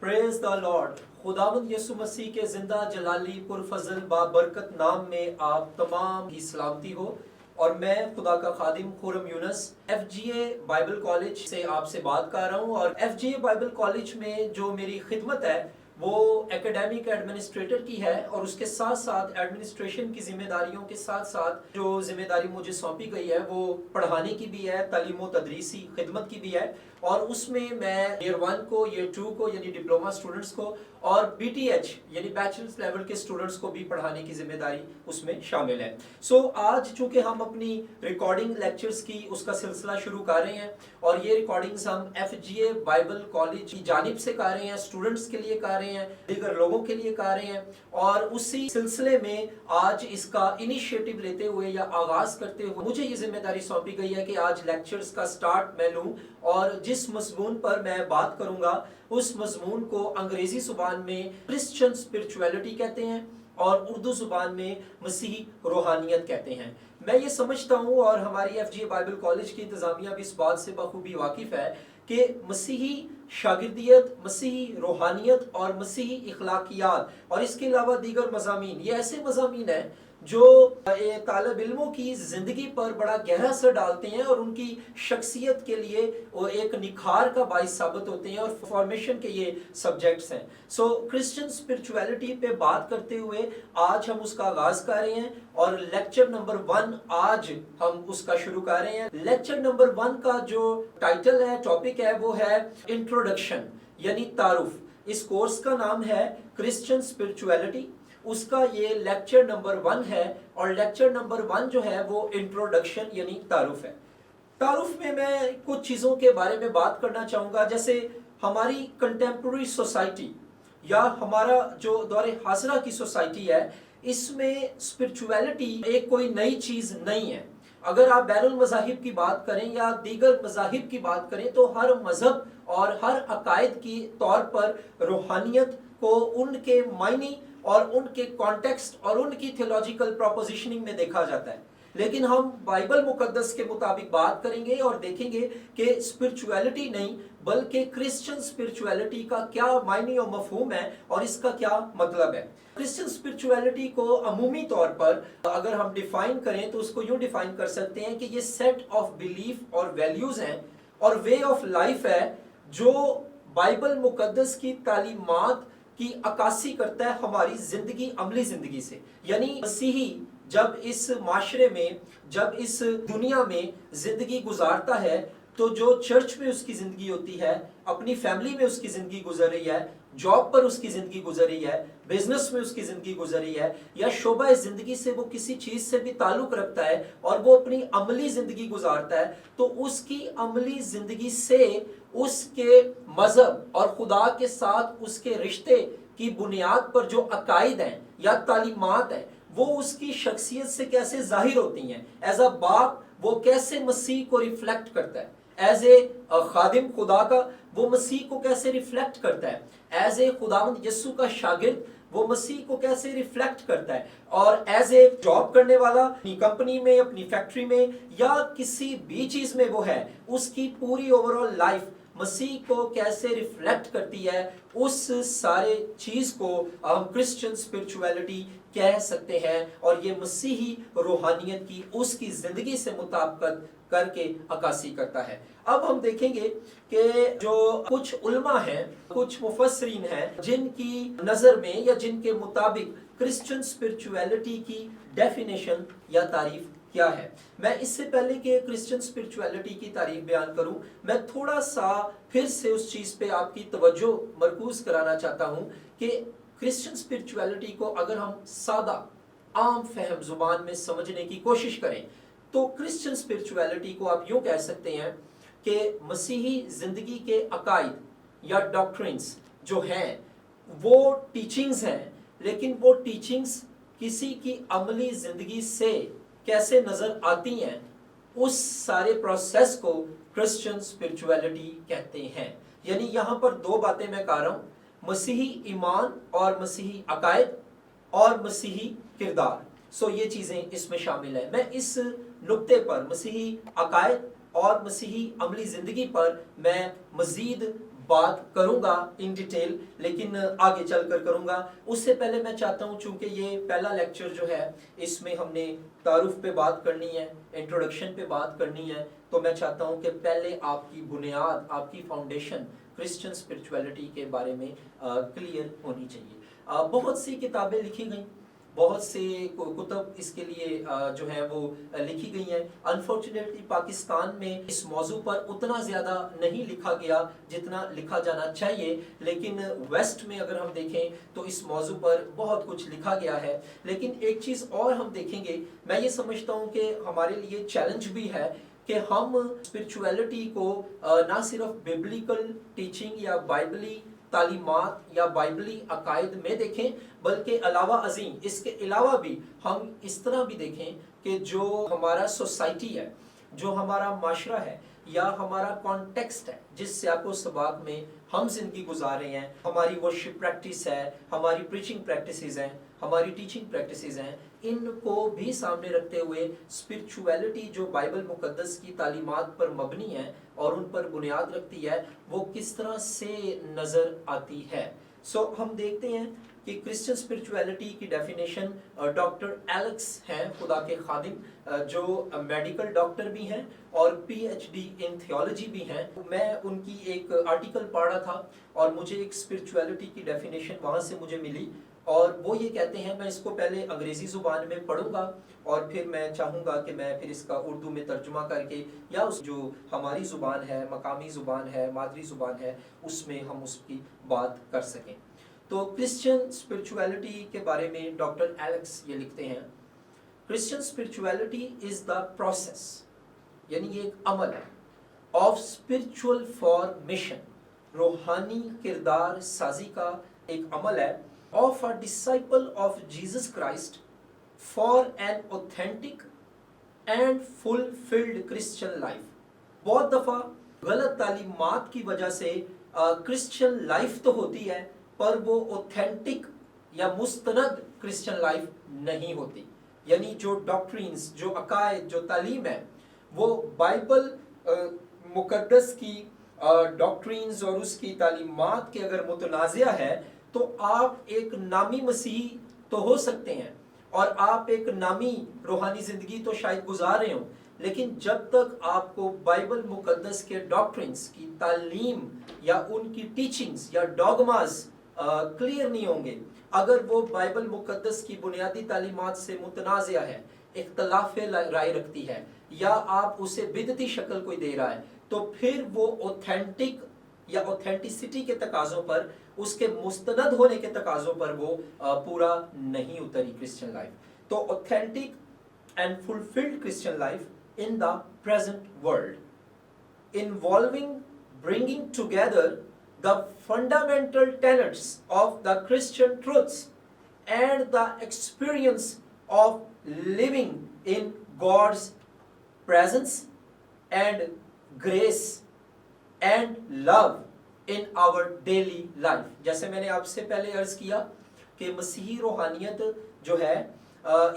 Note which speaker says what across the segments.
Speaker 1: Praise the Lord. खुदावंद यीशु मसीह के जिंदा जलाली पुरफजल बाबरकत नाम में आप तमाम की सलामती हो। और मैं खुदा का खादिम Khurram Younis FGA Bible college से आपसे बात कर रहा हूँ। और FGA बाइबल कॉलेज में जो मेरी खिदमत है वो एकेडमिक एडमिनिस्ट्रेटर की है, और उसके साथ साथ एडमिनिस्ट्रेशन की जिम्मेदारियों के साथ साथ जो जिम्मेदारी मुझे सौंपी गई है वो पढ़ाने की भी है, तालीम व तदरीसी खिदमत की भी है। और उसमें मैं ईयर 1 को, ईयर 2 को यानी डिप्लोमा स्टूडेंट्स को, और BTH यानी बैचलर्स लेवल के स्टूडेंट्स को भी पढ़ाने की जिम्मेदारी उसमें शामिल है। सो आज चूंकि हम अपनी रिकॉर्डिंग लेक्चर्स की उसका सिलसिला शुरू कर रहे हैं, और ये रिकॉर्डिंग्स हम FGA बाइबल कॉलेज की जानिब से कर रहे हैं, स्टूडेंट्स के लिए कर रहे हैं, दीगर लोगों के लिए कर रहे हैं। और उसी सिलसिले में आज इसका इनिशिएटिव लेते हुए या आगाज करते हुए मुझे ये जिम्मेदारी सौंपी गई है कि आज लेक्चर्स का स्टार्ट मैं लूँ, और जिस मजमून पर मैं बात करूंगा उस मजमून को अंग्रेजी जुबान में क्रिश्चियन स्पिरिचुअलिटी कहते हैं और उर्दू जुबान में मसीही रूहानियत कहते हैं। मैं ये समझता हूँ, और हमारी FGA बाइबल कॉलेज की इंतजामिया भी इस बात से बखूबी वाकिफ है कि मसीही शागिर्दियत, मसीही रूहानियत और मसीही इखलाकियात और इसके अलावा दीगर मज़ामीन, ये ऐसे मज़ामीन हैं जो तालिब इल्मों की ज़िंदगी पर बड़ा गहरा असर डालते हैं और उनकी शख्सियत के लिए वो एक निखार का बाइस साबित होते हैं, और फॉर्मेशन के ये सब्जेक्ट्स हैं। सो क्रिश्चियन स्पिरिचुअलिटी पे बात करते हुए आज हम उसका आगाज़ कर रहे हैं, और लेक्चर नंबर 1 आज हम उसका शुरू कर रहे हैं। लेक्चर नंबर 1 का जो टाइटल है, टॉपिक है, वो है इंट्रोडक्शन यानी तारुफ। इस कोर्स का नाम है क्रिश्चियन स्पिरिचुअलिटी, उसका ये लेक्चर नंबर 1 है, और लेक्चर नंबर 1 जो है वो इंट्रोडक्शन यानी तारुफ है। तारुफ में मैं कुछ चीज़ों के बारे में बात करना चाहूँगा, जैसे हमारी कंटेम्प्रेरी सोसाइटी या हमारा जो दौरे हाज़रा की सोसाइटी है, इसमें स्पिरिचुअलिटी एक कोई नई चीज़ नहीं है। अगर आप बैनुल मज़ाहिब की बात करें या दीगर मज़ाहिब की बात करें तो हर मज़हब और हर अकायद की तौर पर रूहानियत को उनके मायने और उनके कॉन्टेक्स्ट और उनकी थियोलॉजिकल प्रोपोजिशनिंग में देखा जाता है। लेकिन हम बाइबल मुकद्दस के मुताबिक बात करेंगे और देखेंगे कि स्पिरिचुअलिटी नहीं बल्कि क्रिश्चियन स्पिरिचुअलिटी का क्या मायने और मफहूम है और इसका क्या मतलब है। क्रिश्चियन स्पिरिचुअलिटी को अमूमी तौर पर अगर हम डिफाइन करें तो उसको यूं डिफाइन कर सकते हैं कि ये सेट ऑफ बिलीफ और वैल्यूज हैं और वे ऑफ लाइफ है जो बाइबल मुकद्दस की तालीमात की अक्कासी करता है हमारी जिंदगी, अमली जिंदगी से। यानी मसीही जब इस माशरे में, जब इस दुनिया में जिंदगी गुजारता है तो जो चर्च में उसकी जिंदगी होती है, अपनी फैमिली में उसकी जिंदगी गुजर रही है, जॉब पर उसकी जिंदगी गुजर रही है, बिजनेस में उसकी जिंदगी गुजर रही है, या शोबा जिंदगी से वो किसी चीज से भी ताल्लुक रखता है और वो अपनी अमली जिंदगी गुजारता है, तो उसकी अमली जिंदगी से उसके मजहब और खुदा के साथ उसके रिश्ते की बुनियाद पर जो अकायद हैं या तालीमात हैं वो उसकी शख्सियत से कैसे जाहिर होती हैं। एज अ बाप वो कैसे मसीह को रिफ्लेक्ट करता है, एज ए खादिम खुदा का वो मसीह को कैसे रिफ्लेक्ट करता है, एज ए खुदावंद यीशु का शागिर्द वो मसीह को कैसे रिफ्लेक्ट करता है, और एज ए जॉब करने वाला अपनी कंपनी में, अपनी फैक्ट्री में या किसी भी चीज में वो है, उसकी पूरी ओवरऑल लाइफ मसीह को कैसे रिफ्लेक्ट करती है। उस सारे चीज को हम क्रिश्चियन स्पिरिचुअलिटी कह सकते हैं, और ये मसीही रूहानियत की उसकी जिंदगी से मुताबिकत करके अक्कासी करता है। अब हम देखेंगे कि जो कुछ उलमा हैं, कुछ मुफस्सरीन हैं, जिनकी नज़र में या जिनके मुताबिक क्रिश्चियन स्पिरिचुअलिटी की डेफिनेशन या तारीफ क्या है। मैं इससे पहले कि क्रिश्चियन स्पिरिचुअलिटी की तारीफ बयान करूं, मैं थोड़ा सा फिर से उस चीज़ पे आपकी तवज्जो मरकूज कराना चाहता हूं कि क्रिश्चियन स्पिरिचुअलिटी को अगर हम सादा आम फहम जुबान में समझने की कोशिश करें तो क्रिश्चियन स्पिरिचुअलिटी को आप यूं कह सकते हैं कि मसीही जिंदगी के अकायद या डॉक्ट्रिन्स जो हैं वो टीचिंग्स हैं, लेकिन वो टीचिंग्स किसी की अमली जिंदगी से कैसे नजर आती हैं, उस सारे प्रोसेस को क्रिश्चियन स्पिरिचुअलिटी कहते हैं। यानी यहाँ पर दो बातें मैं कह रहा हूँ, मसीही ईमान और मसीही अकायद और मसीही किरदार। सो ये चीज़ें इसमें शामिल है। मैं इस नुक्ते पर, मसीही अकायद और मसीही अमली ज़िंदगी पर मैं मज़ीद बात करूंगा इन डिटेल, लेकिन आगे चलकर करूंगा। उससे पहले मैं चाहता हूं, चूंकि ये पहला लेक्चर जो है इसमें हमने तारुफ पे बात करनी है, इंट्रोडक्शन पे बात करनी है, तो मैं चाहता हूं कि पहले आपकी बुनियाद, आपकी फाउंडेशन क्रिश्चियन स्पिरिचुअलिटी के बारे में क्लियर होनी चाहिए। बहुत सी किताबें लिखी गई, बहुत से कुतब इसके लिए जो है वो लिखी गई हैं। अनफॉर्चुनेटली पाकिस्तान में इस मौजू पर उतना ज़्यादा नहीं लिखा गया जितना लिखा जाना चाहिए, लेकिन वेस्ट में अगर हम देखें तो इस मौजू पर बहुत कुछ लिखा गया है। लेकिन एक चीज़ और हम देखेंगे, मैं ये समझता हूँ कि हमारे लिए चैलेंज भी है कि हम स्पिरिचुअलिटी को ना सिर्फ बिब्लिकल टीचिंग या बाइबली तालीमात या बाइबली अकायद में देखें, बल्कि अलावा अजीम इसके अलावा भी हम इस तरह भी देखें कि जो हमारा सोसाइटी है, जो हमारा माशरा है या हमारा कॉन्टेक्स्ट है जिस सियाको सबाक में हम जिंदगी गुजार रहे हैं, हमारी वर्शिप प्रैक्टिस है, हमारी प्रीचिंग प्रैक्टिसेस हैं, हमारी टीचिंग प्रैक्टिसेस हैं, इनको भी सामने रखते हुए स्पिरिचुअलिटी जो बाइबल मुकद्दस की तालीमात पर मबनी है और उन पर बुनियाद रखती है, वो किस तरह से नज़र आती है। हम देखते हैं कि क्रिश्चियन स्पिरिचुअलिटी की डेफिनेशन डॉक्टर एलेक्स हैं, खुदा के खादिम, जो मेडिकल डॉक्टर भी हैं और पीएचडी इन थियोलॉजी भी हैं। मैं उनकी एक आर्टिकल पढ़ रहा था और मुझे एक स्पिरिचुअलिटी की डेफिनेशन वहाँ से मुझे मिली, और वो ये कहते हैं, मैं इसको पहले अंग्रेज़ी ज़ुबान में पढ़ूंगा और फिर मैं चाहूँगा कि मैं फिर इसका उर्दू में तर्जुमा करके या उस जो हमारी ज़ुबान है, मकामी ज़ुबान है, मादरी ज़ुबान है, उसमें हम उसकी बात कर सकें। तो क्रिश्चियन स्पिरिचुअलिटी के बारे में डॉक्टर एलेक्स ये लिखते हैं, Christian spirituality is the process, यानी ये एक अमल है, ऑफ स्पिरिचुअल फॉर्मेशन, रूहानी किरदार साजी का एक अमल है, of a disciple of Jesus Christ for an authentic and fulfilled Christian life। बहुत दफ़ा गलत तालीमात की वजह से क्रिश्चियन लाइफ तो होती है, पर वो ऑथेंटिक या मुस्तनद क्रिश्चियन लाइफ नहीं होती। यानी जो डॉक्ट्रिन्स, जो अकायद, जो तालीम है, वो बाइबल मुकद्दस की डॉक्ट्रिन्स और उसकी तालीमात के अगर मुतनाज़िया है तो आप एक नामी मसीही तो हो सकते हैं और आप एक नामी रूहानी ज़िंदगी तो शायद गुजार रहे हो, लेकिन जब तक आपको बाइबल मुकद्दस के डॉक्ट्रिन्स की तालीम या उनकी टीचिंग्स या डॉगमास क्लियर नहीं होंगे, अगर वो बाइबल मुकद्दस की बुनियादी तालीमात से मुतनाज़िया है, इख्तलाफ राय रखती है, या आप उसे बिदती शक्ल कोई दे रहा है, तो फिर वो ऑथेंटिक या ऑथेंटिसिटी के तकाज़ों पर, उसके मुस्तनद होने के तकाज़ों पर वो पूरा नहीं उतरी क्रिश्चियन लाइफ। तो authentic and fulfilled Christian life in the present world involving bringing together the fundamental tenets of the Christian truths and the experience of living in God's presence and grace and love in our daily life. जैसे मैंने आपसे पहले अर्ज किया कि मसीही रूहानियत जो है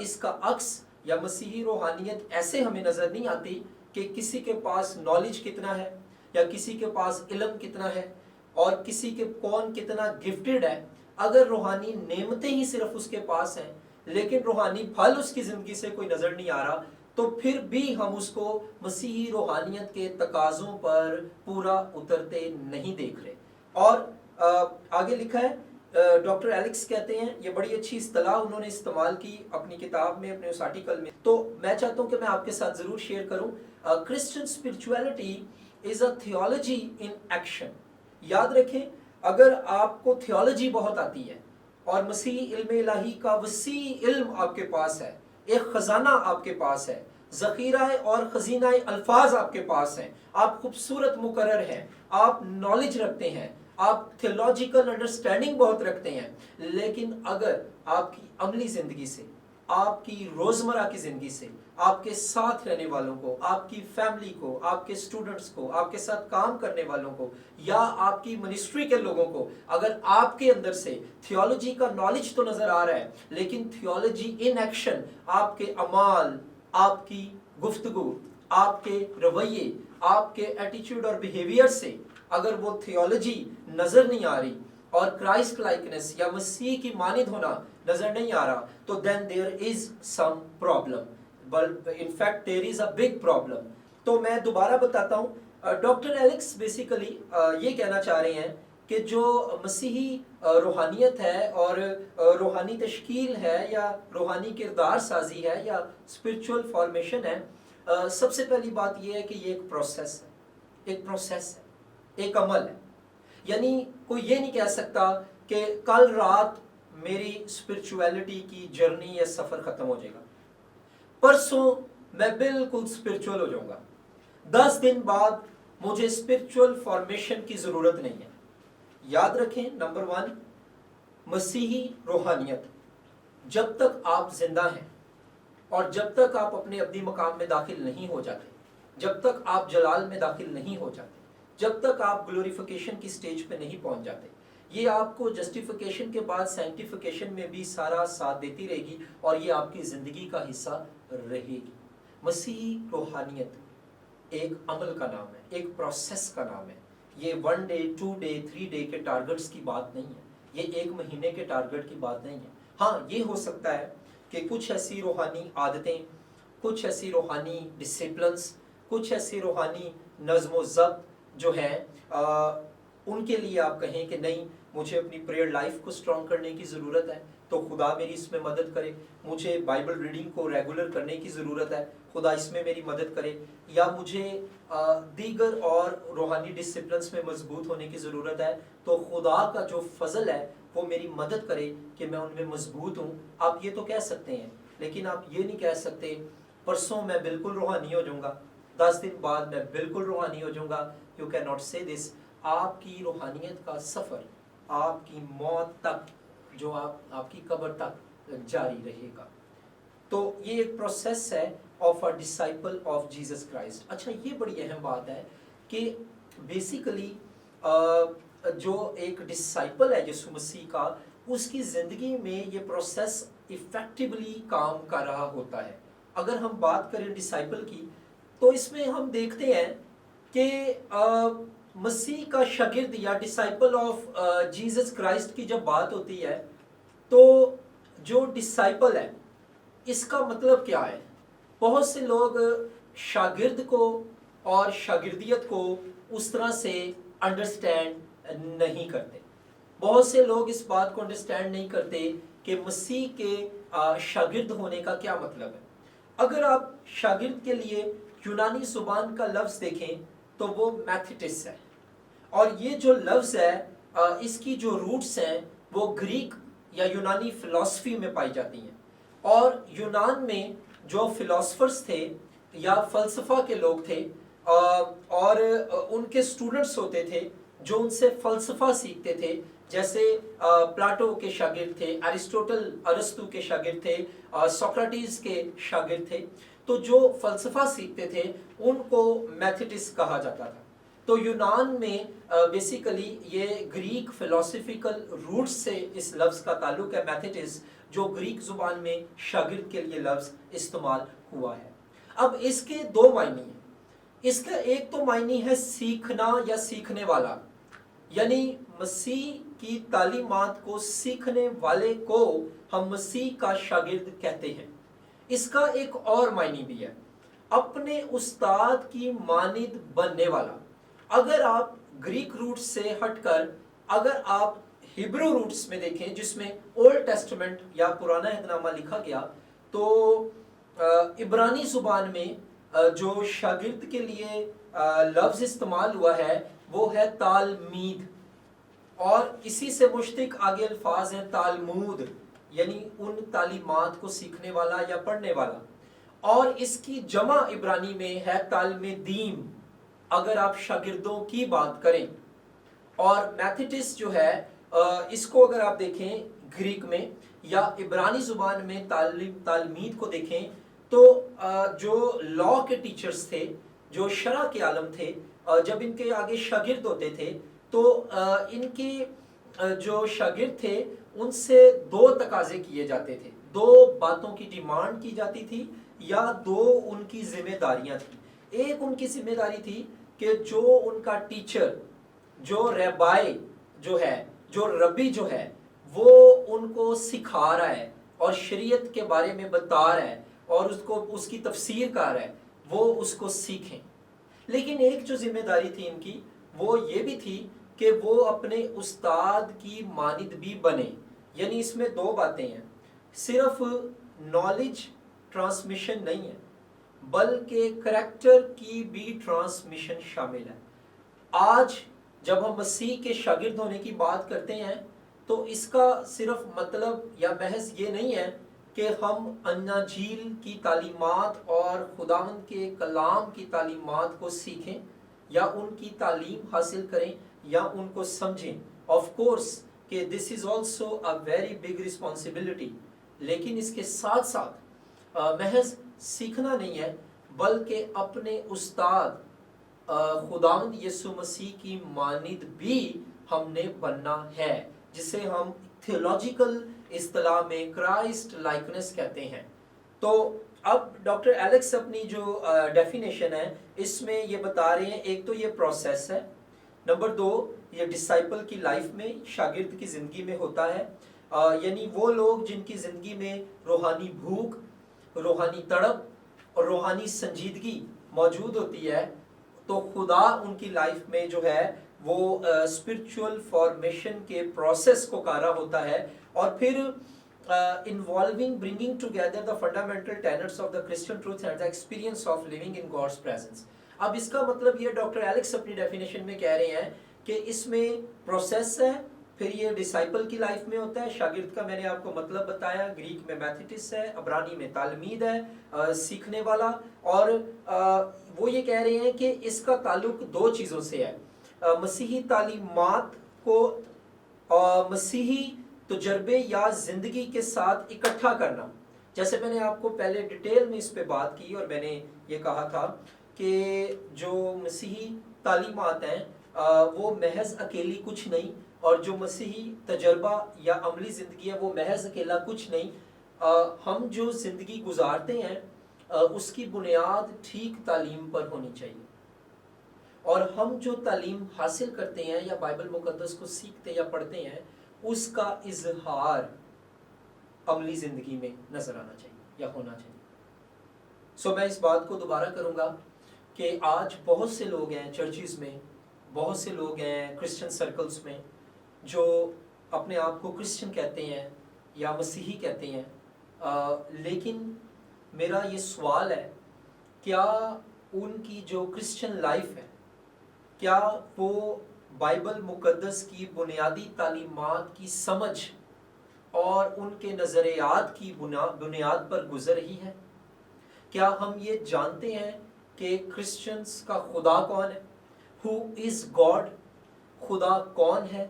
Speaker 1: इसका अक्स या मसीही रूहानियत ऐसे हमें नज़र नहीं आती कि किसी के पास नॉलेज कितना है या किसी के पास इल्म कितना है और किसी के कौन कितना गिफ्टेड है। अगर रूहानी नेमतें ही सिर्फ उसके पास हैं लेकिन रूहानी फल उसकी ज़िंदगी से कोई नज़र नहीं आ रहा, तो फिर भी हम उसको मसीही रूहानियत के तकाज़ों पर पूरा उतरते नहीं देख रहे। और आगे लिखा है, डॉक्टर एलेक्स कहते हैं, ये बड़ी अच्छी इस्तिलाह उन्होंने इस्तेमाल की अपनी किताब में, अपने उस आर्टिकल में, तो मैं चाहता हूँ कि मैं आपके साथ ज़रूर शेयर करूँ। Christian spirituality is a theology in action. याद रखें, अगर आपको थियोलॉजी बहुत आती है और मसीही इल्म इलाही का वसी इल्म आपके पास है, एक खजाना आपके पास है, ज़ख़ीरा और खजीना अल्फाज आपके पास हैं, आप खूबसूरत मुकर्रर हैं, आप नॉलेज रखते हैं, आप थियोलॉजिकल अंडरस्टैंडिंग बहुत रखते हैं, लेकिन अगर आपकी अमली ज़िंदगी से, आपकी रोज़मर्रा की ज़िंदगी से, आपके साथ रहने वालों को, आपकी फैमिली को, आपके स्टूडेंट्स को, आपके साथ काम करने वालों को या आपकी मिनिस्ट्री के लोगों को, अगर आपके अंदर से थियोलॉजी का नॉलेज तो नज़र आ रहा है लेकिन थियोलॉजी इन एक्शन, आपके अमाल, आपकी गुफ्तगू, आपके रवैये, आपके एटीट्यूड और बिहेवियर से اگر وہ تھیولوجی نظر نہیں آ رہی اور کرائسٹ لائکنس یا مسیح کی مانند ہونا نظر نہیں آ رہا تو then there is some problem. But in fact there is a big problem. تو میں دوبارہ بتاتا ہوں، ڈاکٹر ایلکس بیسیکلی یہ کہنا چاہ رہے ہیں کہ جو مسیحی روحانیت ہے اور روحانی تشکیل ہے یا روحانی کردار سازی ہے یا اسپرچول فارمیشن ہے، سب سے پہلی بات یہ ہے کہ یہ ایک پروسیس ہے، ایک پروسیس ہے، ایک عمل ہے. یعنی کوئی یہ نہیں کہہ سکتا کہ کل رات میری اسپرچویلٹی کی جرنی یا سفر ختم ہو جائے گا، پرسوں میں بالکل اسپرچول ہو جاؤں گا، 10 دن بعد مجھے اسپرچول فارمیشن کی ضرورت نہیں ہے. یاد رکھیں، نمبر 1، مسیحی روحانیت جب تک آپ زندہ ہیں اور جب تک آپ اپنے ابدی مقام میں داخل نہیں ہو جاتے، جب تک آپ جلال میں داخل نہیں ہو جاتے، جب تک آپ گلوریفیکیشن کی سٹیج پہ نہیں پہنچ جاتے، یہ آپ کو جسٹیفیکیشن کے بعد سینکٹیفیکیشن میں بھی سارا ساتھ دیتی رہے گی اور یہ آپ کی زندگی کا حصہ رہے گی. مسیحی روحانیت ایک عمل کا نام ہے، ایک پروسیس کا نام ہے. یہ 1 ڈے 2 ڈے 3 ڈے کے ٹارگٹس کی بات نہیں ہے، یہ 1 مہینے کے ٹارگٹ کی بات نہیں ہے. ہاں یہ ہو سکتا ہے کہ کچھ ایسی روحانی عادتیں، کچھ ایسی روحانی ڈسپلنس، کچھ ایسی روحانی نظم و ضبط جو ہیں ان کے لیے آپ کہیں کہ نہیں مجھے اپنی پریئر لائف کو سٹرونگ کرنے کی ضرورت ہے تو خدا میری اس میں مدد کرے، مجھے بائبل ریڈنگ کو ریگولر کرنے کی ضرورت ہے، خدا اس میں میری مدد کرے، یا مجھے دیگر اور روحانی ڈسپلنس میں مضبوط ہونے کی ضرورت ہے تو خدا کا جو فضل ہے وہ میری مدد کرے کہ میں ان میں مضبوط ہوں. آپ یہ تو کہہ سکتے ہیں، لیکن آپ یہ نہیں کہہ سکتے پرسوں میں بالکل روحانی ہو جاؤں گا، 10 دن بعد میں بالکل روحانی ہو جاؤں گا. یو کین ناٹ سے دس. آپ کی روحانیت کا سفر آپ کی موت تک، جو آپ کی قبر تک جاری رہے گا. تو یہ ایک پروسیس ہے of a disciple of Jesus Christ. اچھا یہ بڑی اہم بات ہے کہ بیسیکلی جو ایک ڈسائپل ہے یسوع مسیح کا، اس کی زندگی میں یہ پروسیس افیکٹولی کام کر رہا ہوتا ہے. اگر ہم بات کریں ڈسائپل کی تو اس میں ہم دیکھتے ہیں کہ مسیح کا شاگرد یا ڈسائپل آف جیسس کرائسٹ کی جب بات ہوتی ہے تو جو ڈسائپل ہے اس کا مطلب کیا ہے؟ بہت سے لوگ شاگرد کو اور شاگردیت کو اس طرح سے انڈرسٹینڈ نہیں کرتے. بہت سے لوگ اس بات کو انڈرسٹینڈ نہیں کرتے کہ مسیح کے شاگرد ہونے کا کیا مطلب ہے. اگر آپ شاگرد کے لیے یونانی زبان کا لفظ دیکھیں تو وہ میتھیٹس ہے، اور یہ جو لفظ ہے اس کی جو روٹس ہیں وہ گریک یا یونانی فلسفی میں پائی جاتی ہیں. اور یونان میں جو فلاسفرز تھے یا فلسفہ کے لوگ تھے اور ان کے سٹوڈنٹس ہوتے تھے جو ان سے فلسفہ سیکھتے تھے، جیسے پلاٹو کے شاگرد تھے، ارسطوٹل ارسطو کے شاگرد تھے، سوکریٹس کے شاگرد تھے. تو جو فلسفہ سیکھتے تھے ان کو میتھیٹس کہا جاتا تھا. تو یونان میں بیسیکلی یہ گریک فلسفیکل روٹس سے اس لفظ کا تعلق ہے میتھیٹس، جو گریک زبان میں شاگرد کے لیے لفظ استعمال ہوا ہے. اب اس کے 2 معنی ہیں. اس کا ایک تو معنی ہے سیکھنا یا سیکھنے والا، یعنی مسیح کی تعلیمات کو سیکھنے والے کو ہم مسیح کا شاگرد کہتے ہیں. اس کا ایک اور معنی بھی ہے اپنے استاد کی مانند بننے والا. اگر آپ گریک روٹس سے ہٹ کر اگر آپ ہیبرو روٹس میں دیکھیں جس میں اولڈ ٹیسٹمنٹ یا پرانا عہد نامہ لکھا گیا تو عبرانی زبان میں جو شاگرد کے لیے لفظ استعمال ہوا ہے وہ ہے تالمید، اور اسی سے مشتق آگے الفاظ ہیں تالمود، یعنی ان تعلیمات کو سیکھنے والا یا پڑھنے والا. اور اس کی جمع عبرانی میں ہے تالمیدیم اگر آپ شاگردوں کی بات کریں. اور میتھیٹس جو ہے اس کو اگر آپ دیکھیں گریک میں یا عبرانی زبان میں تالمید کو دیکھیں تو جو لا کے ٹیچرز تھے، جو شرع کے عالم تھے، جب ان کے آگے شاگرد ہوتے تھے تو ان کے جو شاگرد تھے ان سے 2 تقاضے کیے جاتے تھے، 2 باتوں کی ڈیمانڈ کی جاتی تھی یا 2 ان کی ذمہ داریاں تھیں. ایک ان کی ذمہ داری تھی کہ جو ان کا ٹیچر जो रब्बाई जो है, जो रबी जो है, वो उनको सिखा रहा है और शरीयत के बारे में बता रहा है और उसको उसकी तफसीर कर रहा है, वो उसको सीखें। लेकिन एक जो जिम्मेदारी थी इनकी वो ये भी थी कि वो अपने उस्ताद की मानिद भी बने। यानी इसमें दो बातें हैं, सिर्फ नॉलेज ट्रांसमिशन नहीं है बल्कि करैक्टर की भी ट्रांसमिशन शामिल है। आज जब हम मसीह के शागिर्द होने की बात करते हैं तो इसका सिर्फ मतलब या बहस ये नहीं है कि हम अन्नाजील की तालीमात और खुदावंद के कलाम की तालीमात को सीखें या उनकी तालीम हासिल करें या उनको समझें। ऑफ कोर्स कि this is also a very big responsibility, लेकिन इसके साथ साथ महज सीखना नहीं है बल्कि अपने उस्ताद खुदावंद यीशु मसीह की मानिद भी हमने बनना है, जिसे हम थियोलॉजिकल इस्तिलाह में क्राइस्ट लाइकनेस कहते हैं। तो अब डॉक्टर एलेक्स अपनी जो डेफिनेशन है इसमें ये बता रहे हैं, एक तो ये प्रोसेस है, नंबर दो ये डिसाइपल की लाइफ में, शागिर्द की ज़िंदगी में होता है। यानी वो लोग जिनकी ज़िंदगी में रूहानी भूख, रूहानी तड़प और रूहानी संजीदगी मौजूद होती है तो खुदा उनकी लाइफ में जो है वो स्पिरिचुअल फॉर्मेशन के प्रोसेस को कर रहा होता है और फिर involving bringing together the fundamental tenets of the Christian truth and the experience of living in God's presence। अब इसका मतलब ये डॉक्टर एलेक्स अपनी डेफिनेशन में कह रहे हैं कि इसमें प्रोसेस है, फिर ये डिसाइपल की लाइफ में होता है, शागिर्द का मैंने आपको मतलब बताया, ग्रीक में मैथेटिस है, अब्रानी में तालमीद है, सीखने वाला, और वो ये कह रहे हैं कि इसका ताल्लुक दो चीज़ों से है, मसीही तालीमात को मसीही तजर्बे या ज़िंदगी के साथ इकट्ठा करना। जैसे मैंने आपको पहले डिटेल में इस पे बात की और मैंने ये कहा था कि जो मसीही तालीमात हैं वो महज अकेली कुछ नहीं, और जो मसीही तजर्बा या अमली ज़िंदगी है वो महज अकेला कुछ नहीं। हम जो ज़िंदगी गुजारते हैं उसकी बुनियाद ठीक तालीम पर होनी चाहिए, और हम जो तालीम हासिल करते हैं या बाइबल मुकद्दस को सीखते या पढ़ते हैं उसका इजहार अमली ज़िंदगी में नज़र आना चाहिए या होना चाहिए। मैं इस बात को दोबारा करूँगा कि आज बहुत से लोग हैं चर्चिज़ में, बहुत से लोग हैं क्रिश्चियन सर्कल्स में जो अपने आप को क्रिश्चियन कहते हैं या मसीही कहते हैं, लेकिन मेरा ये सवाल है, क्या उनकी जो क्रिश्चियन लाइफ है क्या वो बाइबल मुकद्दस की बुनियादी तालीमात की समझ और उनके नज़रियात की बुनियाद पर गुजर रही है? क्या हम ये जानते हैं कि क्रिश्चियंस का खुदा कौन है? Who is God? खुदा कौन है?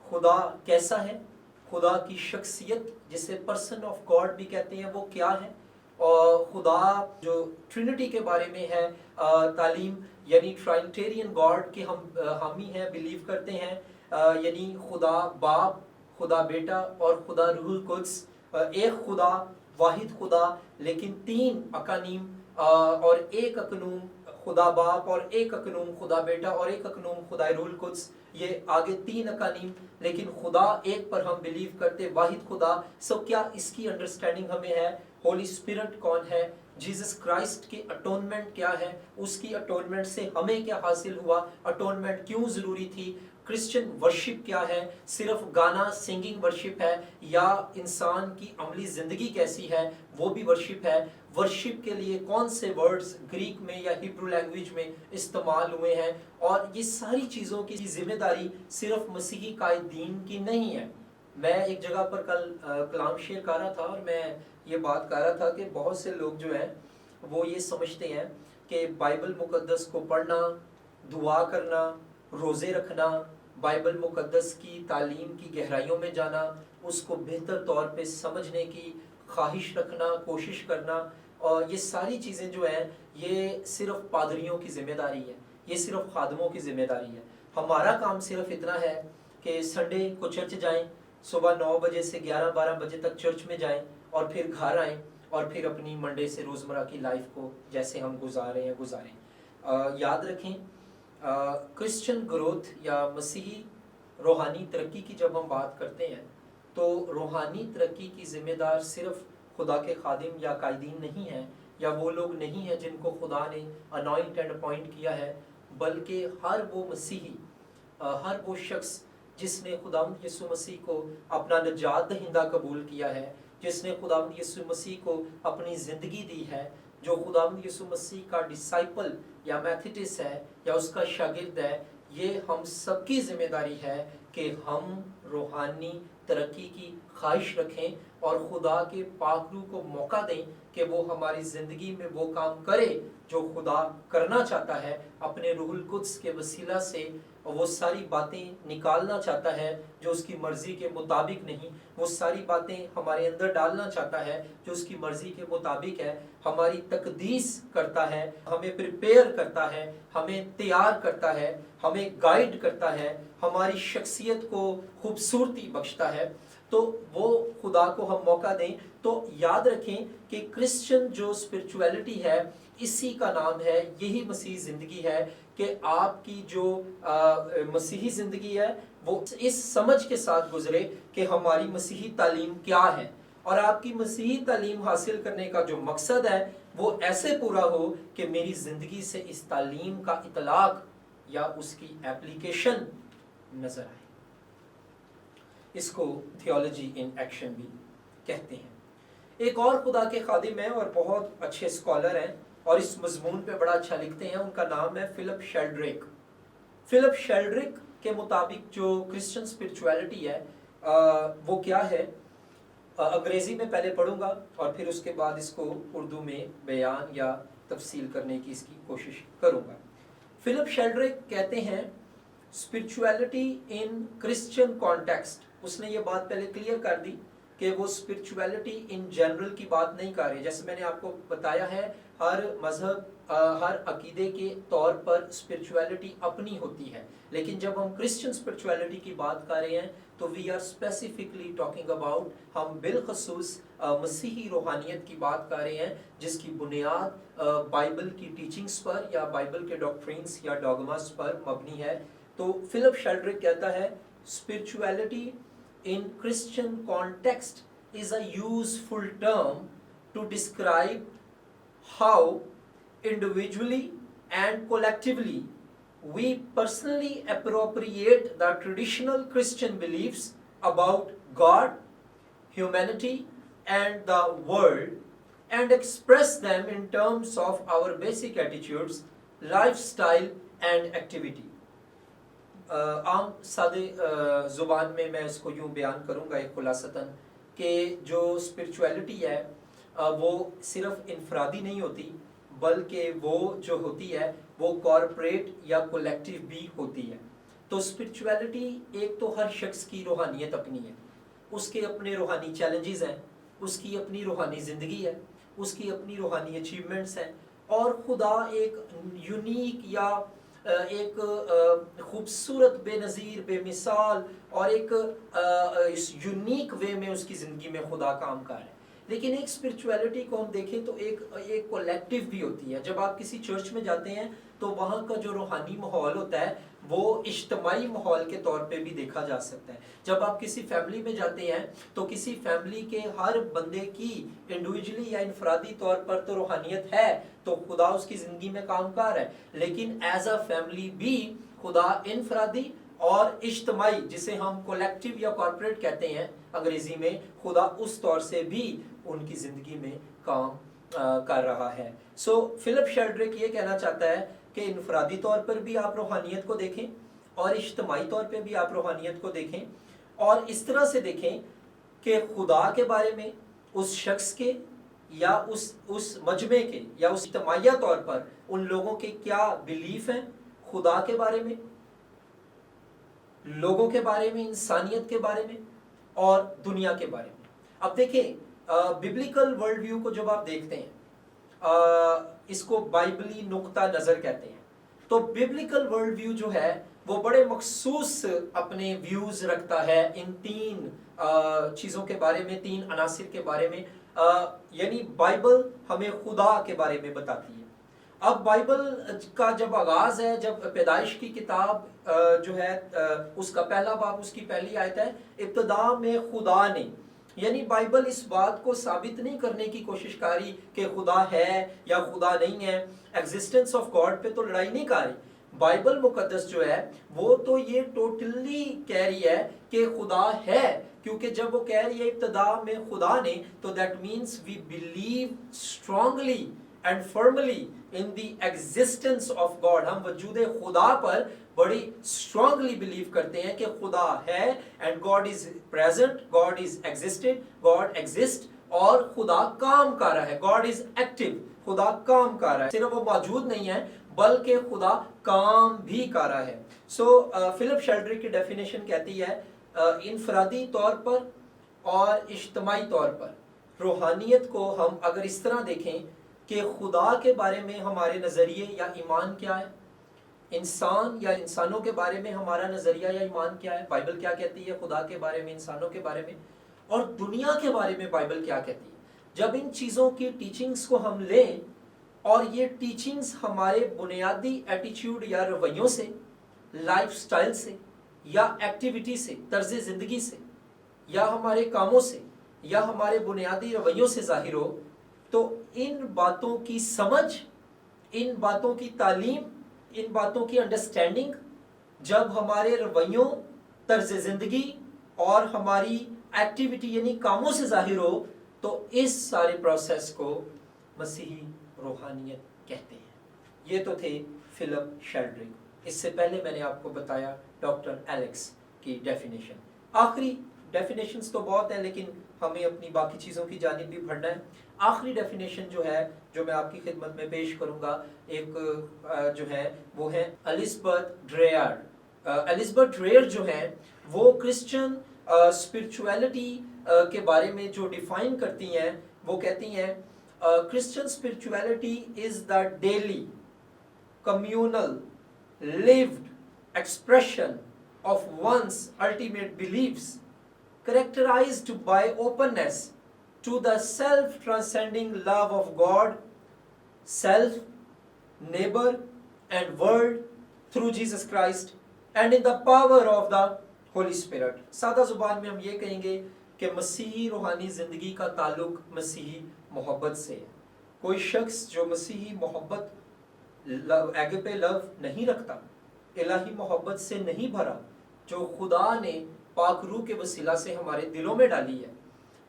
Speaker 1: खुदा कैसा है? खुदा की शख्सियत जिसे पर्सन ऑफ गॉड भी कहते हैं वो क्या है? और खुदा जो ट्रिनिटी के बारे में है तालीम, यानी ट्राइनिटेरियन गॉड के हम हामी हैं, बिलीव करते हैं, यानी खुदा बाप, खुदा बेटा और खुदा रूहुल कुद्स, एक खुदा वाहिद खुदा लेकिन तीन अकानीम, और एक अकनूम खुदा बाप और एक अकनूम खुदा बेटा और एक अकनूम खुदा रूहुल कुद्स, ये आगे तीन अकानीम लेकिन खुदा एक पर हम बिलीव करते, वाहिद खुदा। क्या इसकी अंडरस्टैंडिंग हमें है? होली स्पिरिट कौन है? जीसस क्राइस्ट की अटोनमेंट क्या है? उसकी अटोनमेंट से हमें क्या हासिल हुआ? अटोनमेंट क्यों ज़रूरी थी? क्रिश्चियन वर्शिप क्या है? सिर्फ गाना सिंगिंग वर्शिप है या इंसान की अमली ज़िंदगी कैसी है वो भी वर्शिप है? वर्शिप के लिए कौन से वर्ड्स ग्रीक में या हिब्रू लैंग्वेज में इस्तेमाल हुए हैं? और ये सारी चीज़ों की जिम्मेदारी सिर्फ मसीही कायदीन की नहीं है। मैं एक जगह पर कल कलाम शेयर कर रहा था और मैं ये बात कर रहा था कि बहुत से लोग जो हैं वो ये समझते हैं कि बाइबल मुकद्दस को पढ़ना, दुआ करना, रोज़े रखना, बाइबल मुकद्दस की तालीम की गहराइयों में जाना, उसको बेहतर तौर पे समझने की ख्वाहिश रखना, कोशिश करना, और ये सारी चीज़ें जो हैं ये सिर्फ पादरियों की ज़िम्मेदारी है, ये सिर्फ खादमों की ज़िम्मेदारी है। हमारा काम सिर्फ इतना है कि संडे को चर्च जाएं, सुबह 9 बजे से 11-12 बजे तक चर्च में जाएं और फिर घर आएं और फिर अपनी मंडे से रोज़मर्रा की लाइफ को जैसे हम गुजारें। याद रखें क्रिश्चियन ग्रोथ या मसीही रूहानी तरक्की की जब हम बात करते हैं तो रूहानी तरक्की की जिम्मेदार सिर्फ खुदा के खादिम या कायदीन नहीं हैं, या वो लोग नहीं हैं जिनको खुदा ने अनॉइंट एंड अपॉइंट किया है, बल्कि हर वो मसीही, हर वो शख्स जिसने खुदावंद यीशु मसीह को अपना निजात दहिंदा कबूल किया है, जिसने खुदावंद यीशु मसीह को अपनी ज़िंदगी दी है, जो खुदावंद यीशु मसीह का डिसाइपल या मैथेटिस है या उसका शागिर्द है, ये हम सबकी जिम्मेदारी है कि हम रूहानी तरक्की की ख्वाहिश रखें और खुदा के पाक रूह को मौका दें कि वो हमारी ज़िंदगी में वो काम करे जो खुदा करना चाहता है अपने रूहुल कुद्स के वसीला से, और वो सारी बातें निकालना चाहता है जो उसकी मर्ज़ी के मुताबिक नहीं, वो सारी बातें हमारे अंदर डालना चाहता है जो उसकी मर्ज़ी के मुताबिक है, हमारी तकदीस करता है, हमें प्रिपेयर करता है, हमें तैयार करता है, हमें गाइड करता है, हमारी शख्सियत को खूबसूरती बख्शता है। तो वो खुदा को हम मौका दें। तो याद रखें कि क्रिश्चियन जो स्पिरिचुअलिटी है इसी का नाम है, यही मसीही ज़िंदगी है कि आपकी जो मसीही ज़िंदगी है वो इस समझ के साथ गुजरे कि हमारी मसीही तालीम क्या है, और आपकी मसीही तालीम हासिल करने का जो मकसद है वो ऐसे पूरा हो कि मेरी ज़िंदगी से इस तालीम का इतलाक या उसकी एप्लीकेशन नज़र आए। इसको थियोलॉजी इन एक्शन भी कहते हैं। एक और खुदा के खादिम हैं और बहुत अच्छे स्कॉलर हैं और इस मजमून पे बड़ा अच्छा लिखते हैं, उनका नाम है फिलिप शेल्ड्रिक। फिलिप शेल्ड्रिक के मुताबिक जो क्रिश्चियन स्पिरिचुअलिटी है वो क्या है, अंग्रेज़ी में पहले पढ़ूंगा और फिर उसके बाद इसको उर्दू में बयान या तफसील करने की इसकी कोशिश करूंगा। फिलिप शेल्ड्रिक कहते हैं स्पिरिचुअलिटी इन क्रिश्चियन कॉन्टेक्स्ट, उसने ये बात पहले क्लियर कर दी कि वो स्पिरिचुअलिटी इन जनरल की बात नहीं कर रहे। जैसे मैंने आपको बताया है हर मजहब हर अकीदे के तौर पर स्पिरिचुअलिटी अपनी होती है, लेकिन जब हम क्रिश्चियन स्पिरिचुअलिटी की बात कर रहे हैं तो we are specifically talking about, हम बिलखसूस मसीही रूहानियत की बात कर रहे हैं जिसकी बुनियाद बाइबल की टीचिंग्स पर या बाइबल के डॉक्ट्रिन्स या डॉगमास पर मबनी है। तो फिलिप शेल्ड्रिक कहता है spirituality in Christian context is a useful term to describe how individually and collectively we personally appropriate the traditional Christian beliefs about God, humanity and the world and express them in terms of our basic attitudes, lifestyle and activity। आम सादे ज़ुबान में मैं इसको यूँ बयान करूँगा एक खुलासतन कि जो स्पिरिचुअलिटी है वो सिर्फ इनफरादी नहीं होती, बल्कि वो जो होती है वो कॉर्पोरेट या कलेक्टिव भी होती है। तो स्पिरिचुअलिटी एक तो हर शख्स की रूहानियत अपनी है, उसके अपने रूहानी चैलेंजेस हैं, उसकी अपनी रूहानी ज़िंदगी है, उसकी अपनी रूहानी अचीवमेंट्स हैं, और खुदा एक यूनिक या एक खूबसूरत बेनज़ीर बेमिसाल और एक इस यूनिक वे में उसकी ज़िंदगी में खुदा काम कर है। लेकिन एक स्पिरिचुअलिटी को हम देखें तो एक कलेक्टिव भी होती है। जब आप किसी चर्च में जाते हैं तो वहाँ का जो रूहानी माहौल होता है वो इज्तमाई माहौल के तौर पे भी देखा जा सकता है। जब आप किसी फैमिली में जाते हैं तो किसी फैमिली के हर बंदे की इंडिविजुअली या इनफरादी तौर पर तो रूहानियत है, तो खुदा उसकी ज़िंदगी में काम कर रहा है, लेकिन एज अ फैमिली भी खुदा इनफरादी और इज्तमाई, जिसे हम कलेक्टिव या कॉर्पोरेट कहते हैं अंग्रेज़ी में, खुदा उस तौर से भी उनकी ज़िंदगी में काम कर रहा है। सो फिलिप शेल्ड्रिक ये कहना चाहता है कि इनफरादी तौर पर भी आप रूहानियत को देखें और इज्तमाई तौर पर भी आप रूहानियत को देखें, और इस तरह से देखें कि खुदा के बारे में, उस शख्स के या उस मजमे के या उस इज्तमाइया तौर पर उन लोगों के क्या बिलीफ हैं खुदा के बारे में, लोगों के बारे में, इंसानियत के बारे में और दुनिया के बारे में। अब देखें बिब्लिकल वर्ल्ड व्यू को जब आप देखते हैं, इसको बाइबली नुक्ता नज़र कहते हैं, तो बिब्लिकल वर्ल्ड व्यू जो है वो बड़े मखसूस अपने व्यूज़ रखता है इन तीन चीज़ों के बारे में, तीन अनासिर के बारे में। यानी बाइबल हमें खुदा के बारे में बताती है, اب بائبل کا جب آغاز ہے، جب پیدائش کی کتاب جو ہے اس کا پہلا باب، اس کی پہلی آیت ہے، ابتدا میں خدا نے، یعنی بائبل اس بات کو ثابت نہیں کرنے کی کوشش کری کہ خدا ہے یا خدا نہیں ہے، ایگزسٹنس آف گاڈ پہ تو لڑائی نہیں کر رہی۔ بائبل مقدس جو ہے وہ تو یہ ٹوٹلی کہہ رہی ہے کہ خدا ہے، کیونکہ جب وہ کہہ رہی ہے ابتدا میں خدا نے، تو that means we believe strongly and firmly in the existence of God, ہم وجود خدا پر بڑی اسٹرانگلی بلیو کرتے ہیں کہ خدا ہے، and God is present, God is existed, God exist, اور خدا کام کر رہا ہے، گاڈ از ایکٹیو، خدا کام کر رہا ہے، صرف وہ موجود نہیں ہے بلکہ خدا کام بھی کر رہا ہے۔ سو فلپ شیلڈرک کی ڈیفینیشن کہتی ہے انفرادی طور پر اور اجتماعی طور پر روحانیت کو ہم اگر اس طرح دیکھیں کہ خدا کے بارے میں ہمارے نظریے یا ایمان کیا ہے، انسان یا انسانوں کے بارے میں ہمارا نظریہ یا ایمان کیا ہے، بائبل کیا کہتی ہے خدا کے بارے میں، انسانوں کے بارے میں، اور دنیا کے بارے میں بائبل کیا کہتی ہے۔ جب ان چیزوں کی ٹیچنگز کو ہم لیں اور یہ ٹیچنگز ہمارے بنیادی ایٹیچیوڈ یا رویوں سے، لائف سٹائل سے، یا ایکٹیویٹی سے، طرز زندگی سے، یا ہمارے کاموں سے، یا ہمارے بنیادی رویوں سے ظاہر ہو، تو ان باتوں کی سمجھ، ان باتوں کی تعلیم، ان باتوں کی انڈرسٹینڈنگ جب ہمارے رویوں، طرز زندگی اور ہماری ایکٹیویٹی یعنی کاموں سے ظاہر ہو، تو اس سارے پروسیس کو مسیحی روحانیت کہتے ہیں۔ یہ تو تھے فلپ شیلڈرک۔ اس سے پہلے میں نے آپ کو بتایا ڈاکٹر ایلکس کی ڈیفینیشن۔ آخری ڈیفینیشنز تو بہت ہیں لیکن ہمیں اپنی باقی چیزوں کی جانب بھی بڑھنا ہے۔ آخری ڈیفینیشن جو ہے جو میں آپ کی خدمت میں پیش کروں گا، ایک جو ہے وہ ہے الزبتھ ڈریئر۔ الزبتھ ڈریئر جو ہے وہ کرسچن اسپرچویلٹی کے بارے میں جو ڈیفائن کرتی ہیں، وہ کہتی ہیں Christian spirituality is the daily, communal, lived expression of one's ultimate beliefs, characterized by openness to the self-transcending love of God, self, neighbor, and world through Jesus Christ, and in the power of the Holy Spirit۔ سادہ زبان میں ہم یہ کہیں گے کہ مسیحی روحانی زندگی کا تعلق مسیحی محبت سے ہے۔ کوئی شخص جو مسیحی محبت ایگپے لو نہیں رکھتا، الہی محبت سے نہیں بھرا، جو خدا نے پاک روح کے وسیلہ سے ہمارے دلوں میں ڈالی ہے،